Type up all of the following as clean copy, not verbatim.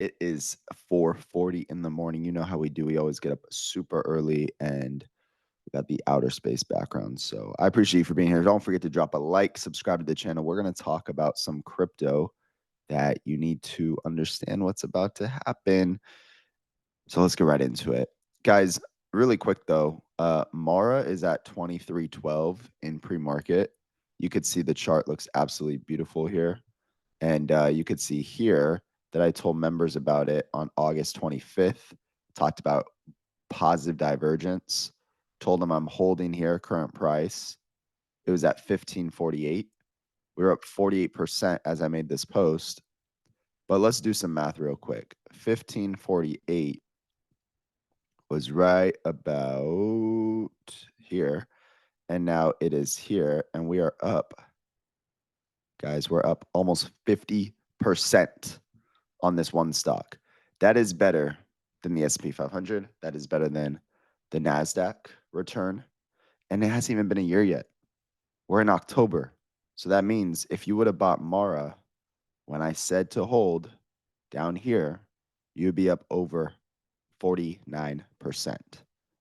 It is 4:40 in the morning. You know how we do. We always get up super early and we got the outer space background. So I appreciate you for being here. Don't forget to drop a like, subscribe to the channel. We're going to talk about some crypto that you need to understand what's about to happen. So let's get right into it. Guys, really quick though, Mara is at 23.12 in pre-market. You could see the chart looks absolutely beautiful here. And you could see here that I told members about it on August 25th, talked about positive divergence, told them I'm holding here, current price. It was at 1548. We were up 48% as I made this post. But let's do some math real quick. 1548 was right about here. And now it is here. And we are up. Guys, we're up almost 50% on this one stock. That is better than the S&P 500. That is better than the NASDAQ return. And it hasn't even been a year yet. We're in October. So that means if you would have bought Mara when I said to hold down here, you'd be up over 49%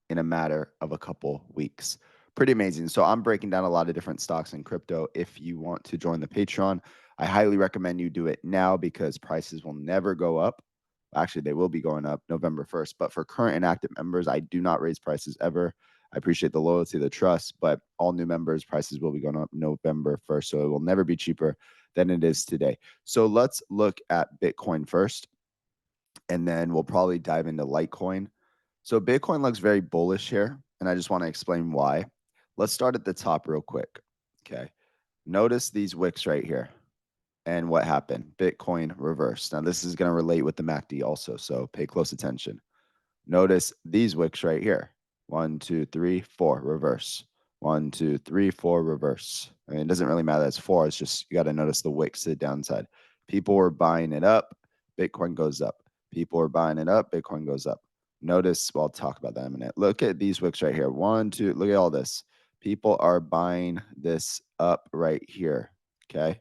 in a matter of a couple weeks. Pretty amazing. So I'm breaking down a lot of different stocks in crypto. If you want to join the Patreon, I highly recommend you do it now because prices will never go up. Actually, they will be going up November 1st. But for current and active members, I do not raise prices ever. I appreciate the loyalty, the trust, but all new members, prices will be going up November 1st. So it will never be cheaper than it is today. So let's look at Bitcoin first, and then we'll probably dive into Litecoin. So Bitcoin looks very bullish here, and I just want to explain why. Let's start at the top real quick. Okay. Notice these wicks right here. And what happened? Bitcoin reversed. Now, this is going to relate with the MACD also, so pay close attention. Notice these wicks right here. 1, 2, 3, 4, reverse. 1, 2, 3, 4, reverse. I mean, it doesn't really matter. That's 4. It's just you got to notice the wicks to the downside. People were buying it up. Bitcoin goes up. People were buying it up. Bitcoin goes up. Notice, well, I'll talk about that in a minute. Look at these wicks right here. 1, 2, look at all this. People are buying this up right here. Okay.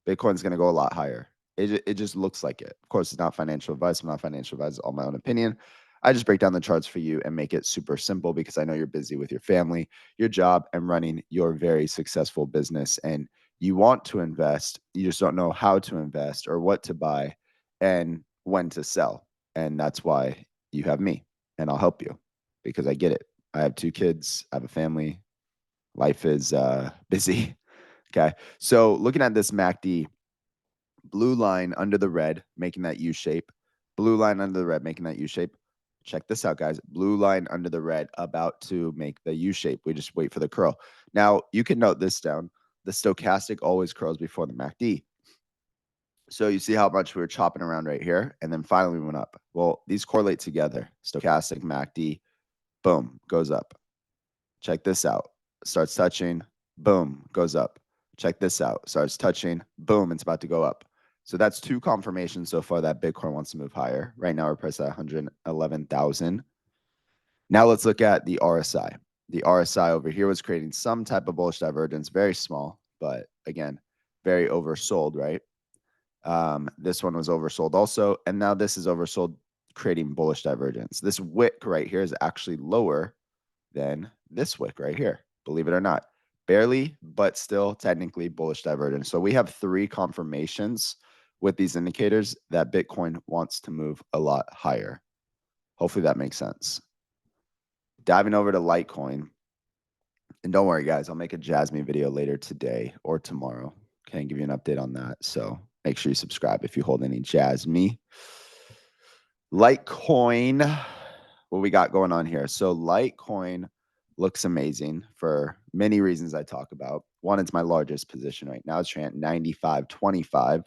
Bitcoin's going to go a lot higher. It just looks like it. Of course, it's not financial advice. I'm not financial advice. It's all my own opinion. I just break down the charts for you and make it super simple because I know you're busy with your family, your job, and running your very successful business. And you want to invest. You just don't know how to invest or what to buy and when to sell. And that's why you have me, and I'll help you because I get it. I have 2 kids. I have a family. Life is busy. Okay. So looking at this MACD, blue line under the red, making that U shape. Blue line under the red, making that U shape. Check this out, guys. Blue line under the red, about to make the U shape. We just wait for the curl. Now, you can note this down. The stochastic always curls before the MACD. So you see how much we were chopping around right here, and then finally we went up. Well, these correlate together. Stochastic, MACD, boom, goes up. Check this out. Starts touching, boom, goes up. Check this out. Starts touching, boom, it's about to go up. So that's 2 confirmations so far that Bitcoin wants to move higher. Right now we're priced at 111,000. Now let's look at the RSI. The RSI over here was creating some type of bullish divergence, very small, but again, very oversold, right? This one was oversold also, and now this is oversold, creating bullish divergence. This wick right here is actually lower than this wick right here, believe it or not. Barely, but still technically bullish divergence. So we have 3 confirmations with these indicators that Bitcoin wants to move a lot higher. Hopefully that makes sense. Diving over to Litecoin. And don't worry, guys, I'll make a Jasmy video later today or tomorrow. Okay, and give you an update on that. So make sure you subscribe if you hold any Jasmy. Litecoin, what we got going on here? So Litecoin looks amazing for many reasons I talk about. One, it's my largest position right now. It's trading at 95.25,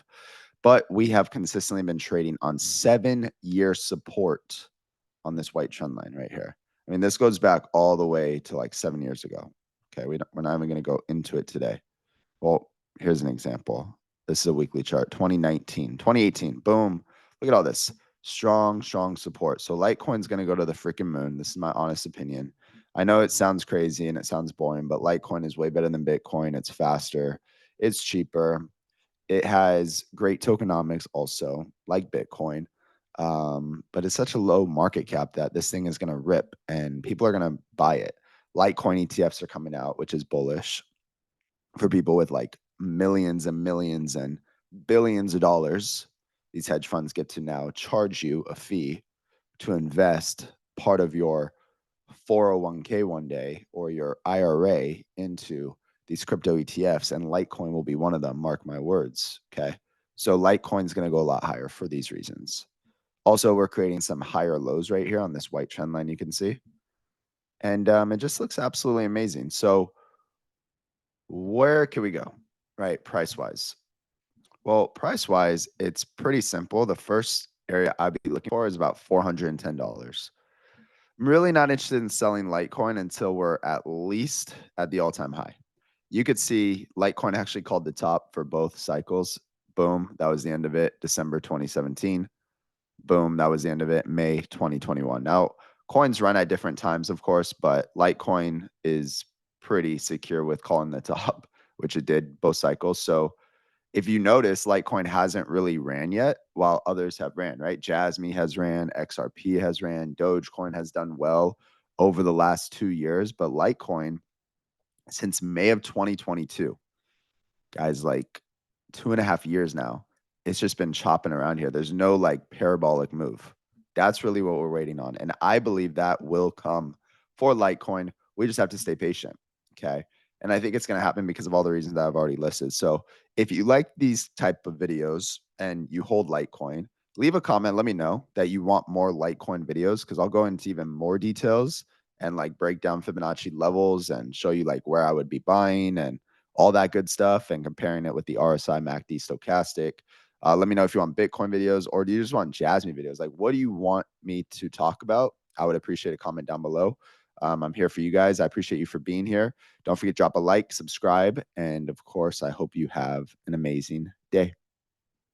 but we have consistently been trading on 7-year support on this white trend line right here. I mean, this goes back all the way to like 7 years ago. Okay, we're not even going to go into it today. Well, here's an example. This is a weekly chart. 2019, 2018, boom. Look at all this. Strong support. So Litecoin's going to go to the freaking moon. This is my honest opinion. I know it sounds crazy and it sounds boring, but Litecoin is way better than Bitcoin. It's faster. It's cheaper. It has great tokenomics also, like Bitcoin. But it's such a low market cap that this thing is going to rip and people are going to buy it. Litecoin ETFs are coming out, which is bullish for people with like millions and millions and billions of dollars. These hedge funds get to now charge you a fee to invest part of your 401k one day or your IRA into these crypto ETFs, and Litecoin will be one of them. Mark my words. Okay. So Litecoin's going to go a lot higher for these reasons. Also, we're creating some higher lows right here on this white trend line you can see. And it just looks absolutely amazing. So where can we go, right? Price wise. Well, price wise, it's pretty simple. The first area I'd be looking for is about $410. I'm really not interested in selling Litecoin until we're at least at the all-time high. You could see Litecoin actually called the top for both cycles. Boom, that was the end of it. December 2017. Boom, that was the end of it. May 2021. Now, coins run at different times, of course, but Litecoin is pretty secure with calling the top, which it did both cycles. So if you notice, Litecoin hasn't really ran yet, while others have ran, right? Jasmy has ran, XRP has ran, Dogecoin has done well over the last 2 years, but Litecoin, since May of 2022, guys, like 2.5 years now, it's just been chopping around here. There's no like parabolic move. That's really what we're waiting on. And I believe that will come for Litecoin. We just have to stay patient. Okay. And I think it's going to happen because of all the reasons that I've already listed. So if you like these type of videos and you hold Litecoin, leave a comment. Let me know that you want more Litecoin videos, because I'll go into even more details and like break down Fibonacci levels and show you like where I would be buying and all that good stuff, and comparing it with the RSI, MACD, stochastic. Let me know if you want Bitcoin videos, or do you just want Jasmy videos? Like, what do you want me to talk about? I would appreciate a comment down below. I'm here for you guys. I appreciate you for being here. Don't forget to drop a like, subscribe, and of course, I hope you have an amazing day.